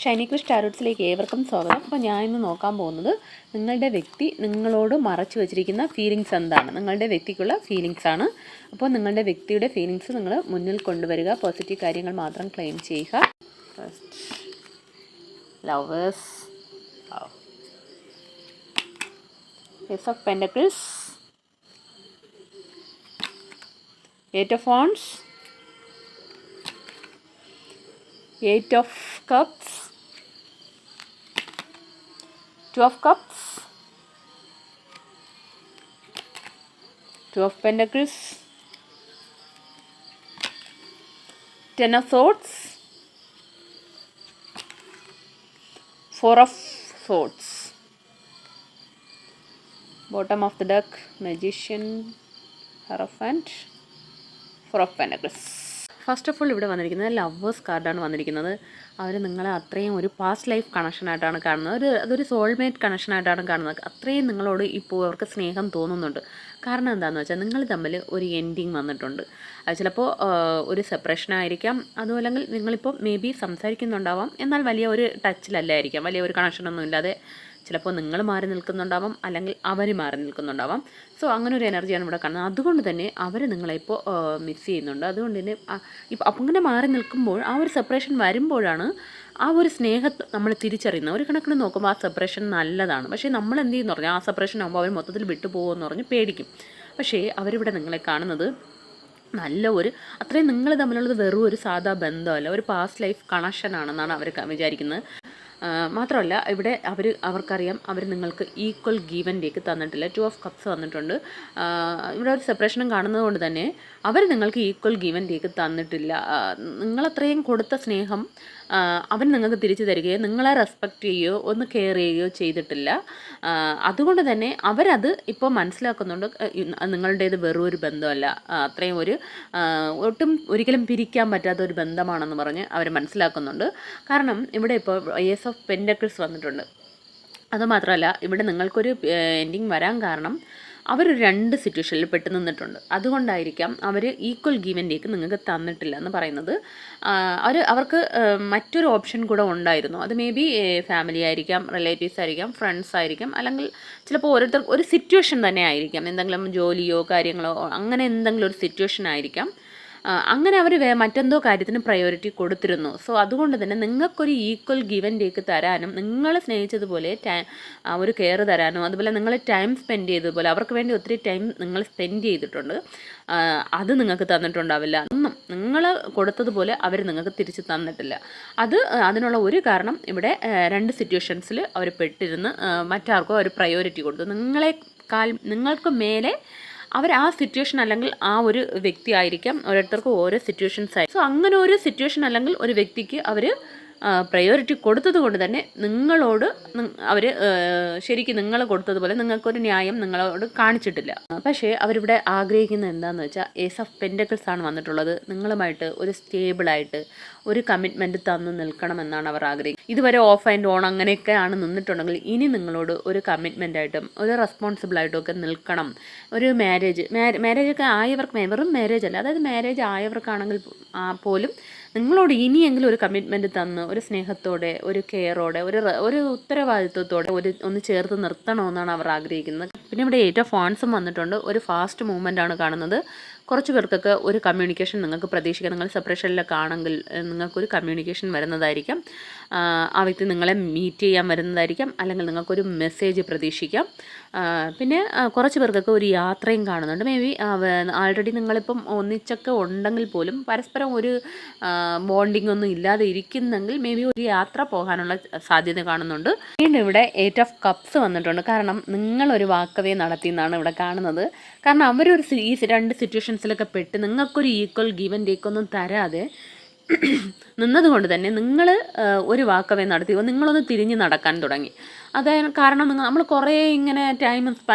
ഷൈനി ക്രിഷ് ടാരോട്സിലേക്ക് ഏവർക്കും സ്വാഗതം. അപ്പോൾ ഞാൻ ഇന്ന് നോക്കാൻ പോകുന്നത് നിങ്ങളുടെ വ്യക്തി നിങ്ങളോട് മറച്ചു വച്ചിരിക്കുന്ന ഫീലിങ്സ് എന്താണ്, നിങ്ങളുടെ വ്യക്തിക്കുള്ള ഫീലിങ്സ് ആണ്. അപ്പോൾ നിങ്ങളുടെ വ്യക്തിയുടെ ഫീലിങ്സ് നിങ്ങൾ മുന്നിൽ കൊണ്ടുവരിക, പോസിറ്റീവ് കാര്യങ്ങൾ മാത്രം ക്ലെയിം ചെയ്യുക. First lovers, Ace of Pentacles, Eight of Wands, Eight of Cups, Two of Cups, Two of Pentacles, Ten of Swords, Four of Swords. Bottom of the deck, Magician, Hierophant, Four of Pentacles. First of all ഇവിടെ വന്നിരിക്കുന്നത് lovers കാർഡാണ് വന്നിരിക്കുന്നത്. അവർ നിങ്ങളെ അത്രയും ഒരു past life കണക്ഷനായിട്ടാണ് കാണുന്നത്, അതൊരു soulmate കണക്ഷനായിട്ടാണ് കാണുന്നത്. അത്രയും നിങ്ങളോട് ഇപ്പോൾ അവർക്ക് സ്നേഹം തോന്നുന്നുണ്ട്. കാരണം എന്താണെന്ന് വെച്ചാൽ നിങ്ങൾ തമ്മിൽ ഒരു എൻഡിങ് വന്നിട്ടുണ്ട്. അത് ചിലപ്പോൾ ഒരു സെപ്പറേഷൻ ആയിരിക്കാം, അതുമല്ലെങ്കിൽ നിങ്ങളിപ്പോൾ മേ ബി സംസാരിക്കുന്നുണ്ടാവാം, എന്നാൽ വലിയ ഒരു ടച്ചിലല്ലായിരിക്കാം, വലിയ ഒരു കണക്ഷനൊന്നും ഇല്ലാതെ ചിലപ്പോൾ നിങ്ങൾ മാറി നിൽക്കുന്നുണ്ടാവാം, അല്ലെങ്കിൽ അവർ മാറി നിൽക്കുന്നുണ്ടാവാം. സോ അങ്ങനെ ഒരു എനർജിയാണ് ഇവിടെ കാണുന്നത്. അതുകൊണ്ട് തന്നെ അവർ നിങ്ങളെപ്പോൾ മിസ് ചെയ്യുന്നുണ്ട്. അതുകൊണ്ട് തന്നെ ഇപ്പം അങ്ങനെ മാറി നിൽക്കുമ്പോൾ ആ ഒരു സെപ്പറേഷൻ വരുമ്പോഴാണ് ആ ഒരു സ്നേഹത്തെ നമ്മൾ തിരിച്ചറിയുന്നത്. ഒരു കണക്കിന് നോക്കുമ്പോൾ ആ സെപ്പറേഷൻ നല്ലതാണ്. പക്ഷേ നമ്മൾ എന്ത് ചെയ്യുന്നു പറഞ്ഞാൽ ആ സെപ്പറേഷൻ ആകുമ്പോൾ അവർ മൊത്തത്തിൽ വിട്ടുപോകുമെന്ന് പറഞ്ഞ് പേടിക്കും. പക്ഷേ അവരിവിടെ നിങ്ങളെ കാണുന്നത് നല്ല ഒരു അത്രയും നിങ്ങൾ തമ്മിലുള്ളത് വെറും ഒരു സാധാ ബന്ധമല്ല, ഒരു പാസ്റ്റ് ലൈഫ് കണക്ഷനാണെന്നാണ് അവർ വിചാരിക്കുന്നത്. മാത്രമല്ല ഇവിടെ അവർക്കറിയാം അവർ നിങ്ങൾക്ക് ഈക്വൽ ഗീവ് ആൻഡ് ടേക്ക് തന്നിട്ടില്ല. ടു ഓഫ് കപ്സ് വന്നിട്ടുണ്ട്. ഇവിടെ ഒരു സെപ്പറേഷനും കാണുന്നത് കൊണ്ട് തന്നെ അവർ നിങ്ങൾക്ക് ഈക്വൽ ഗീവ് ആൻഡ് ടേക്ക് തന്നിട്ടില്ല. നിങ്ങളത്രയും കൊടുത്ത സ്നേഹം അവൻ നിങ്ങൾക്ക് തിരിച്ചു തരികയോ നിങ്ങളെ റെസ്പെക്റ്റ് ചെയ്യുകയോ ഒന്ന് കെയർ ചെയ്യുകയോ ചെയ്തിട്ടില്ല. അതുകൊണ്ട് തന്നെ അവരത് ഇപ്പോൾ മനസ്സിലാക്കുന്നുണ്ട്, നിങ്ങളുടേത് വെറും ഒരു ബന്ധമല്ല, അത്രയും ഒരു ഒട്ടും ഒരിക്കലും പിരിക്കാൻ പറ്റാത്ത ഒരു ബന്ധമാണെന്ന് പറഞ്ഞ് അവർ മനസ്സിലാക്കുന്നുണ്ട്. കാരണം ഇവിടെ ഇപ്പോൾ ഏസ് ഓഫ് പെൻറ്റക്കിൾസ് വന്നിട്ടുണ്ട്. അതുമാത്രമല്ല ഇവിടെ നിങ്ങൾക്കൊരു എൻഡിങ് വരാൻ കാരണം അവർ രണ്ട് സിറ്റുവേഷനിൽ പെട്ട് നിന്നിട്ടുണ്ട്. അതുകൊണ്ടായിരിക്കാം hour equal give and take നിങ്ങൾക്ക് തന്നിട്ടില്ല എന്ന് പറയുന്നത്. അവർക്ക് മറ്റൊരു ഓപ്ഷൻ കൂടെ ഉണ്ടായിരുന്നു. അത് മേ ബി ഫാമിലി ആയിരിക്കാം, റിലേറ്റീവ്സ് ആയിരിക്കാം, ഫ്രണ്ട്സ് ആയിരിക്കാം, അല്ലെങ്കിൽ ചിലപ്പോൾ ഓരോരുത്തർ ഒരു സിറ്റുവേഷൻ തന്നെ ആയിരിക്കാം, എന്തെങ്കിലും ജോലിയോ കാര്യങ്ങളോ അങ്ങനെ എന്തെങ്കിലും ഒരു സിറ്റുവേഷൻ ആയിരിക്കാം. അങ്ങനെ അവർ മറ്റെന്തോ കാര്യത്തിന് പ്രയോറിറ്റി കൊടുത്തിരുന്നു. സോ അതുകൊണ്ട് തന്നെ നിങ്ങൾക്കൊരു ഈക്വൽ ഗിവ് ആൻഡ് ടേക്ക് തരാനും നിങ്ങൾ സ്നേഹിച്ചതുപോലെ ഒരു കെയർ തരാനും അതുപോലെ നിങ്ങൾ ടൈം സ്പെൻഡ് ചെയ്തതുപോലെ അവർക്ക് വേണ്ടി ഒത്തിരി ടൈം നിങ്ങൾ സ്പെൻഡ് ചെയ്തിട്ടുണ്ട്. അത് നിങ്ങൾക്ക് തന്നിട്ടുണ്ടാവില്ല. ഒന്നും നിങ്ങൾ കൊടുത്തതുപോലെ അവർ നിങ്ങൾക്ക് തിരിച്ച് തന്നിട്ടില്ല. അതിനുള്ള ഒരു കാരണം ഇവിടെ രണ്ട് സിറ്റുവേഷൻസിൽ അവർ പെട്ടിരുന്ന് മറ്റാർക്കോ അവർ പ്രയോറിറ്റി കൊടുത്തു. നിങ്ങൾക്ക് മേലെ അവർ ആ സിറ്റുവേഷൻ അല്ലെങ്കിൽ ആ ഒരു വ്യക്തി ആയിരിക്കാം, ഓരോരുത്തർക്കും ഓരോ സിറ്റുവേഷൻസ് ആയി. സോ അങ്ങനെ ഒരു സിറ്റുവേഷൻ അല്ലെങ്കിൽ ഒരു വ്യക്തിക്ക് അവർ പ്രയോറിറ്റി കൊടുത്തത് കൊണ്ട് തന്നെ നിങ്ങളോട് അവർ ശരിക്കും നിങ്ങൾ കൊടുത്തതുപോലെ നിങ്ങൾക്കൊരു ന്യായം നിങ്ങളോട് കാണിച്ചിട്ടില്ല. പക്ഷേ അവരിവിടെ ആഗ്രഹിക്കുന്നത് എന്താണെന്ന് വെച്ചാൽ ഏസ് ഓഫ് പെൻറ്റക്കിൾസ് ആണ് വന്നിട്ടുള്ളത്. നിങ്ങളുമായിട്ട് ഒരു സ്റ്റേബിളായിട്ട് ഒരു കമ്മിറ്റ്മെൻറ്റ് തന്നു നിൽക്കണമെന്നാണ് അവർ ആഗ്രഹിക്കുന്നത്. ഇതുവരെ ഓഫ് ആൻഡ് ഓൺ അങ്ങനെയൊക്കെയാണ് നിന്നിട്ടുണ്ടെങ്കിൽ ഇനി നിങ്ങളോട് ഒരു കമ്മിറ്റ്മെൻറ്റായിട്ടും ഒരു റെസ്പോൺസിബിളായിട്ടും ഒക്കെ നിൽക്കണം. ഒരു മാരേജൊക്കെ ആയവർക്ക്, വെറും മാരേജ് അല്ല, അതായത് മാരേജ് ആയവർക്കാണെങ്കിൽ പോലും നിങ്ങളോട് ഇനിയെങ്കിലും ഒരു കമ്മിറ്റ്മെൻറ്റ് തന്ന് ഒരു സ്നേഹത്തോടെ ഒരു കെയറോടെ ഒരു ഉത്തരവാദിത്വത്തോടെ ഒന്ന് ചേർത്ത് നിർത്തണമെന്നാണ് അവർ ആഗ്രഹിക്കുന്നത്. പിന്നെ ഇവിടെ എയ്റ്റ് ഓഫ് വാൻഡ്സും വന്നിട്ടുണ്ട്. ഒരു ഫാസ്റ്റ് മൂവ്മെൻ്റ് ആണ് കാണുന്നത്. കുറച്ച് പേർക്കൊക്കെ ഒരു കമ്മ്യൂണിക്കേഷൻ നിങ്ങൾക്ക് പ്രതീക്ഷിക്കാം. നിങ്ങൾ സെപ്പറേഷനിലൊക്കെ ആണെങ്കിൽ നിങ്ങൾക്കൊരു കമ്മ്യൂണിക്കേഷൻ വരുന്നതായിരിക്കാം. ആ വ്യക്തി നിങ്ങളെ മീറ്റ് ചെയ്യാൻ വരുന്നതായിരിക്കാം, അല്ലെങ്കിൽ നിങ്ങൾക്കൊരു മെസ്സേജ് പ്രതീക്ഷിക്കാം. പിന്നെ കുറച്ച് പേർക്കൊക്കെ ഒരു യാത്രയും കാണുന്നുണ്ട്. മേ ബി ആൾറെഡി നിങ്ങളിപ്പം ഒന്നിച്ചൊക്കെ ഉണ്ടെങ്കിൽ പോലും പരസ്പരം ഒരു ബോണ്ടിങ് ഒന്നും ഇല്ലാതെ ഇരിക്കുന്നെങ്കിൽ മേ ബി ഒരു യാത്ര പോകാനുള്ള സാധ്യത കാണുന്നുണ്ട്. വീണ്ടും ഇവിടെ എയ്റ്റ് ഓഫ് കപ്സ് വന്നിട്ടുണ്ട്. കാരണം നിങ്ങളൊരു വാക്കവേ നടത്തി എന്നാണ് ഇവിടെ കാണുന്നത്. കാരണം ഈ രണ്ട് സിറ്റുവേഷൻസിലൊക്കെ പെട്ട് നിങ്ങൾക്കൊരു ഈക്വൽ ഗീവ് ആൻഡ് ടേക്ക് ഒന്നും തരാതെ നിന്നതുകൊണ്ട് തന്നെ നിങ്ങൾ ഒരു വാക്കവേ നടത്തി, നിങ്ങളൊന്ന് തിരിഞ്ഞ് നടക്കാൻ തുടങ്ങി. അതായത് കാരണം നമ്മൾ കുറേ ഇങ്ങനെ ടൈം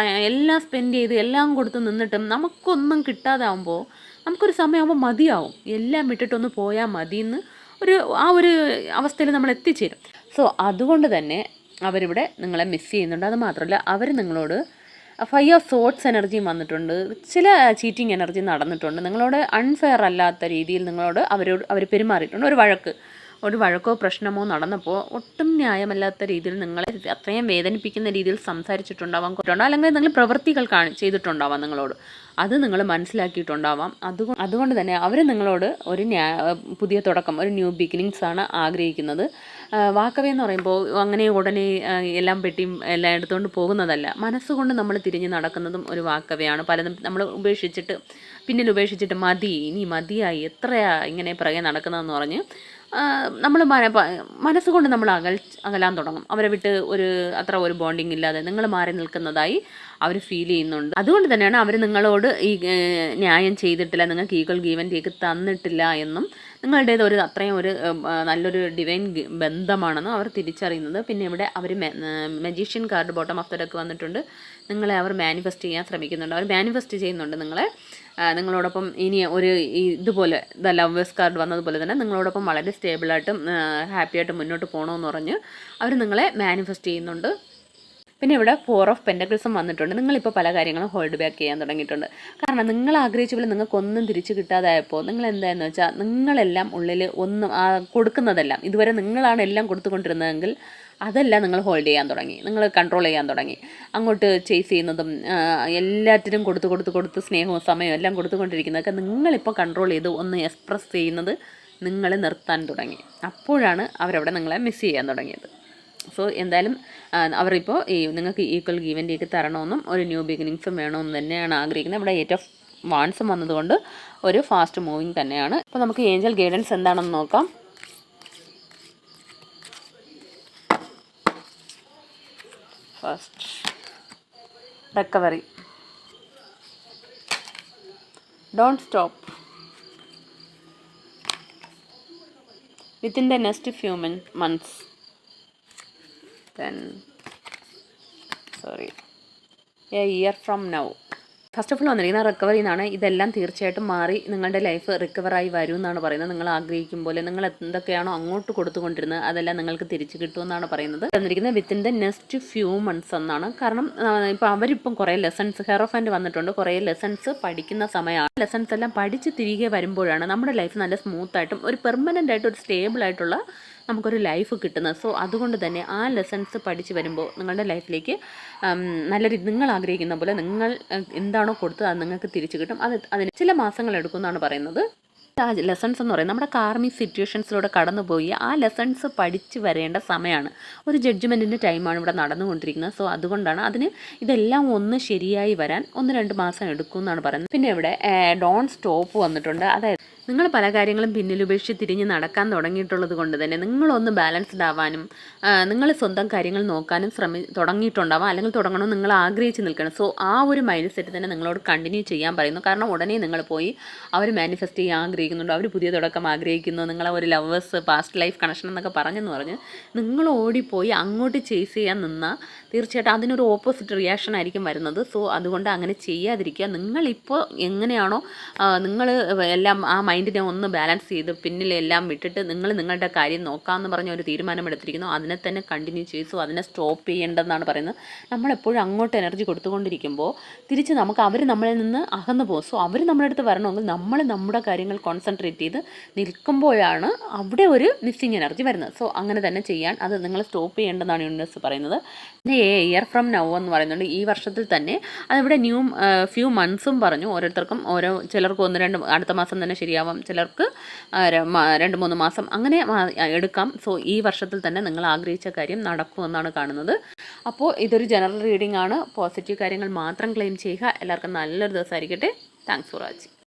എല്ലാം സ്പെൻഡ് ചെയ്ത് എല്ലാം കൊടുത്ത് നിന്നിട്ടും നമുക്കൊന്നും കിട്ടാതാവുമ്പോൾ നമുക്കൊരു സമയമാകുമ്പോൾ മതിയാവും, എല്ലാം വിട്ടിട്ടൊന്ന് പോയാൽ മതിയെന്ന് ആ ഒരു അവസ്ഥയിൽ നമ്മൾ എത്തിച്ചേരും. സോ അതുകൊണ്ട് തന്നെ അവരിവിടെ നിങ്ങളെ മിസ് ചെയ്യുന്നുണ്ട്. അത് മാത്രമല്ല അവർ നിങ്ങളോട് ഫൈവ് ഓഫ് സോട്ട്സ് എനർജിയും വന്നിട്ടുണ്ട്. ചില ചീറ്റിംഗ് എനർജി നടന്നിട്ടുണ്ട്. നിങ്ങളോട് അൺഫെയർ അല്ലാത്ത രീതിയിൽ നിങ്ങളോട് അവർ പെരുമാറിയിട്ടുണ്ട്. ഒരു ഒരു വഴക്കോ പ്രശ്നമോ നടന്നപ്പോൾ ഒട്ടും ന്യായമല്ലാത്ത രീതിയിൽ നിങ്ങളെ അത്രയും വേദനിപ്പിക്കുന്ന രീതിയിൽ സംസാരിച്ചിട്ടുണ്ടാവാം, അല്ലെങ്കിൽ എന്തെങ്കിലും പ്രവൃത്തികൾ ചെയ്തിട്ടുണ്ടാവാം നിങ്ങളോട്. അത് നിങ്ങൾ മനസ്സിലാക്കിയിട്ടുണ്ടാവാം. അതുകൊണ്ട് തന്നെ അവർ നിങ്ങളോട് ഒരു പുതിയ തുടക്കം, ഒരു ന്യൂ ബിഗിനിങ്സ് ആണ് ആഗ്രഹിക്കുന്നത്. വാക്കവേ എന്ന് പറയുമ്പോൾ അങ്ങനെ ഉടനെ എല്ലാം പെട്ടിയും എല്ലാം എടുത്തുകൊണ്ട് പോകുന്നതല്ല. മനസ്സുകൊണ്ട് നമ്മൾ തിരിഞ്ഞ് നടക്കുന്നതും ഒരു വാക്കവയാണ്. പലതും നമ്മൾ പിന്നിൽ ഉപേക്ഷിച്ചിട്ട് ഇനി മതിയായി, എത്രയാ ഇങ്ങനെ പിറകെ നടക്കുന്നതെന്ന് പറഞ്ഞ് നമ്മൾ മനസ്സുകൊണ്ട് നമ്മൾ അകലാൻ തുടങ്ങും. അവരെ വിട്ട് അത്ര ഒരു ബോണ്ടിങ് ഇല്ലാതെ നിങ്ങൾ മാറി നിൽക്കുന്നതായി അവർ ഫീൽ ചെയ്യുന്നുണ്ട്. അതുകൊണ്ട് തന്നെയാണ് അവർ നിങ്ങളോട് ഈ ന്യായം ചെയ്തിട്ടില്ല, നിങ്ങൾക്ക് ഈക്വൽ ഗീവ് ആൻഡ് ടേക്ക് തന്നിട്ടില്ല എന്നും നിങ്ങളുടേത് അത്രയും നല്ലൊരു ഡിവൈൻ ബന്ധമാണെന്നും അവർ തിരിച്ചറിയുന്നത്. പിന്നെ ഇവിടെ അവർ magician card bottom of the deck വന്നിട്ടുണ്ട്. നിങ്ങളെ അവർ മാനിഫെസ്റ്റ് ചെയ്യാൻ ശ്രമിക്കുന്നുണ്ട്. അവർ മാനിഫെസ്റ്റ് ചെയ്യുന്നുണ്ട് നിങ്ങളോടൊപ്പം ഇനി ഇതുപോലെ ലവേഴ്സ് കാർഡ് വന്നതുപോലെ തന്നെ നിങ്ങളോടൊപ്പം വളരെ സ്റ്റേബിളായിട്ടും ഹാപ്പിയായിട്ടും മുന്നോട്ട് പോകണമെന്ന് പറഞ്ഞ് അവർ നിങ്ങളെ മാനിഫെസ്റ്റ് ചെയ്യുന്നുണ്ട്. പിന്നെ ഇവിടെ 4 ഓഫ് പെൻറ്റക്കിൾസും വന്നിട്ടുണ്ട്. നിങ്ങളിപ്പോൾ പല കാര്യങ്ങളും ഹോൾഡ് ബാക്ക് ചെയ്യാൻ തുടങ്ങിയിട്ടുണ്ട്. കാരണം നിങ്ങൾ ആഗ്രഹിച്ച പോലെ നിങ്ങൾക്കൊന്നും തിരിച്ചു കിട്ടാതായപ്പോൾ നിങ്ങൾ എന്താണെന്ന് വെച്ചാൽ നിങ്ങളെല്ലാം ഉള്ളിൽ ഒന്നും കൊടുക്കുന്നതെല്ലാം ഇതുവരെ നിങ്ങളാണ് എല്ലാം കൊടുത്തുകൊണ്ടിരുന്നതെങ്കിൽ അതെല്ലാം നിങ്ങൾ ഹോൾഡ് ചെയ്യാൻ തുടങ്ങി, നിങ്ങൾ കൺട്രോൾ ചെയ്യാൻ തുടങ്ങി. അങ്ങോട്ട് ചേസ് ചെയ്യുന്നതും എല്ലാറ്റിനും കൊടുത്ത് സ്നേഹവും സമയവും എല്ലാം കൊടുത്തുകൊണ്ടിരിക്കുന്നതൊക്കെ നിങ്ങളിപ്പോൾ കൺട്രോൾ ചെയ്ത് ഒന്ന് എക്സ്പ്രസ് ചെയ്യുന്നത് നിങ്ങൾ നിർത്താൻ തുടങ്ങി. അപ്പോഴാണ് അവരവിടെ നിങ്ങളെ മിസ് ചെയ്യാൻ തുടങ്ങിയത്. സോ എന്തായാലും അവരിപ്പോൾ നിങ്ങൾക്ക് ഈക്വൽ ഗീവ് ആൻഡ് ടേക്ക് തരണമെന്നും ഒരു ന്യൂ ബിഗിനിങ്സും വേണമെന്ന് തന്നെയാണ് ആഗ്രഹിക്കുന്നത്. ഇവിടെ 8 ഓഫ് വാൻഡ്സും വന്നതുകൊണ്ട് ഒരു ഫാസ്റ്റ് മൂവിങ് തന്നെയാണ്. അപ്പോൾ നമുക്ക് ഏഞ്ചൽ ഗൈഡൻസ് എന്താണെന്ന് നോക്കാം. First recovery, don't stop, within the next few months, then a year from now. First of all വന്നിരിക്കുന്ന റിക്കവറി എന്നാണ്. ഇതെല്ലാം തീർച്ചയായിട്ടും മാറി നിങ്ങളുടെ ലൈഫ് റിക്കവറായി വരും എന്നാണ് പറയുന്നത്. നിങ്ങൾ ആഗ്രഹിക്കും പോലെ നിങ്ങൾ എന്തൊക്കെയാണോ അങ്ങോട്ട് കൊടുത്തുകൊണ്ടിരുന്നത് അതെല്ലാം നിങ്ങൾക്ക് തിരിച്ചു കിട്ടുമെന്നാണ് പറയുന്നത്. വന്നിരിക്കുന്നത് within the next few months എന്നാണ്. കാരണം ഇപ്പോൾ അവരിപ്പം കുറേ ലെസൺസ് ഹെറോഫാൻഡ് വന്നിട്ടുണ്ട്. കുറേ ലെസൺസ് പഠിക്കുന്ന സമയമാണ്. ലെസൺസ് എല്ലാം പഠിച്ച് തിരികെ വരുമ്പോഴാണ് നമ്മുടെ ലൈഫ് നല്ല സ്മൂത്തായിട്ടും ഒരു പെർമനൻ്റ് ആയിട്ട് ഒരു സ്റ്റേബിളായിട്ടുള്ള നമുക്കൊരു ലൈഫ് കിട്ടുന്നത്. സോ അതുകൊണ്ട് തന്നെ ആ ലെസൺസ് പഠിച്ച് വരുമ്പോൾ നിങ്ങളുടെ ലൈഫിലേക്ക് നല്ല നിങ്ങൾ ആഗ്രഹിക്കുന്ന പോലെ നിങ്ങൾ എന്താണോ കൊടുത്തത് അത് നിങ്ങൾക്ക് തിരിച്ചു കിട്ടും. അതിന് ചില മാസങ്ങൾ എടുക്കുമെന്നാണ് പറയുന്നത്. ആ ലെസൺസ് എന്ന് പറയുന്നത് നമ്മുടെ കാർമിക് സിറ്റുവേഷൻസിലൂടെ കടന്നുപോയി ആ ലെസൺസ് പഠിച്ച് വരേണ്ട സമയമാണ്. ഒരു ജഡ്ജ്മെൻറ്റിൻ്റെ ടൈമാണ് ഇവിടെ നടന്നുകൊണ്ടിരിക്കുന്നത്. സോ അതുകൊണ്ടാണ് ഇതെല്ലാം ഒന്ന് ശരിയായി വരാൻ 1-2 മാസം എടുക്കും എന്നാണ് പറയുന്നത്. പിന്നെ ഇവിടെ ഡോണ്ട് സ്റ്റോപ്പ് വന്നിട്ടുണ്ട്. അതായത് നിങ്ങൾ പല കാര്യങ്ങളും പിന്നിലുപേക്ഷിച്ച് തിരിഞ്ഞ് നടക്കാൻ തുടങ്ങിയിട്ടുള്ളത് കൊണ്ട് തന്നെ നിങ്ങളൊന്ന് ബാലൻസ്ഡ് ആവാനും നിങ്ങൾ സ്വന്തം കാര്യങ്ങൾ നോക്കാനും തുടങ്ങിയിട്ടുണ്ടാവാം, അല്ലെങ്കിൽ തുടങ്ങണം നിങ്ങൾ ആഗ്രഹിച്ച് നിൽക്കണം. സോ ആ ഒരു മൈൻഡ് സെറ്റ് തന്നെ നിങ്ങളോട് കണ്ടിന്യൂ ചെയ്യാൻ പറയുന്നു. കാരണം ഉടനെ നിങ്ങൾ പോയി അവർ മാനിഫെസ്റ്റ് ചെയ്യാൻ ആഗ്രഹിക്കുന്നുണ്ട്, അവർ പുതിയ തുടക്കം ആഗ്രഹിക്കുന്നു, നിങ്ങളെ ഒരു ലവേഴ്സ് പാസ്റ്റ് ലൈഫ് കണക്ഷൻ എന്നൊക്കെ പറഞ്ഞ് നിങ്ങൾ ഓടിപ്പോയി അങ്ങോട്ട് ചേസ് ചെയ്യാൻ നിന്നാൽ തീർച്ചയായിട്ടും അതിനൊരു ഓപ്പോസിറ്റ് റിയാക്ഷൻ ആയിരിക്കും വരുന്നത്. സോ അതുകൊണ്ട് അങ്ങനെ ചെയ്യാതിരിക്കുക. നിങ്ങളിപ്പോൾ എങ്ങനെയാണോ നിങ്ങൾ എല്ലാം ആ മൈൻഡിനെ ഒന്ന് ബാലൻസ് ചെയ്ത് പിന്നിലെല്ലാം വിട്ടിട്ട് നിങ്ങളുടെ കാര്യം നോക്കാമെന്ന് പറഞ്ഞ ഒരു തീരുമാനമെടുത്തിരിക്കുന്നു, അതിനെ തന്നെ കണ്ടിന്യൂ ചെയ്തു, അതിനെ സ്റ്റോപ്പ് ചെയ്യേണ്ടതെന്നാണ് പറയുന്നത്. നമ്മളെപ്പോഴും അങ്ങോട്ട് എനർജി കൊടുത്തുകൊണ്ടിരിക്കുമ്പോൾ തിരിച്ച് അവർ നമ്മളിൽ നിന്ന് അകന്നു പോകും. സോ അവർ നമ്മുടെ അടുത്ത് വരണമെങ്കിൽ നമ്മൾ നമ്മുടെ കാര്യങ്ങൾ കോൺസെൻട്രേറ്റ് ചെയ്ത് നിൽക്കുമ്പോഴാണ് അവിടെ ഒരു മിസ്സിങ് എനർജി വരുന്നത്. സോ അങ്ങനെ തന്നെ ചെയ്യാൻ അത് നിങ്ങൾ സ്റ്റോപ്പ് ചെയ്യേണ്ടതാണ് യൂണിവേഴ്സ് പറയുന്നത്. പിന്നെ ഇയർ ഫ്രം നൗ എന്ന് പറയുന്നുണ്ട്. ഈ വർഷത്തിൽ തന്നെ അതിവിടെ ഫ്യൂ മന്ത്സും പറഞ്ഞു. ഓരോരുത്തർക്കും ചിലർക്ക് 1-2 അടുത്ത മാസം തന്നെ ശരിയാവാം, ചിലർക്ക് 2-3 മാസം അങ്ങനെ എടുക്കാം. സോ ഈ വർഷത്തിൽ തന്നെ നിങ്ങൾ ആഗ്രഹിച്ച കാര്യം നടക്കുമെന്നാണ് കാണുന്നത്. അപ്പോൾ ഇതൊരു ജനറൽ റീഡിംഗ് ആണ്. പോസിറ്റീവ് കാര്യങ്ങൾ മാത്രം ക്ലെയിം ചെയ്യുക. എല്ലാവർക്കും നല്ലൊരു ദിവസമായിരിക്കട്ടെ. Thanks for watching.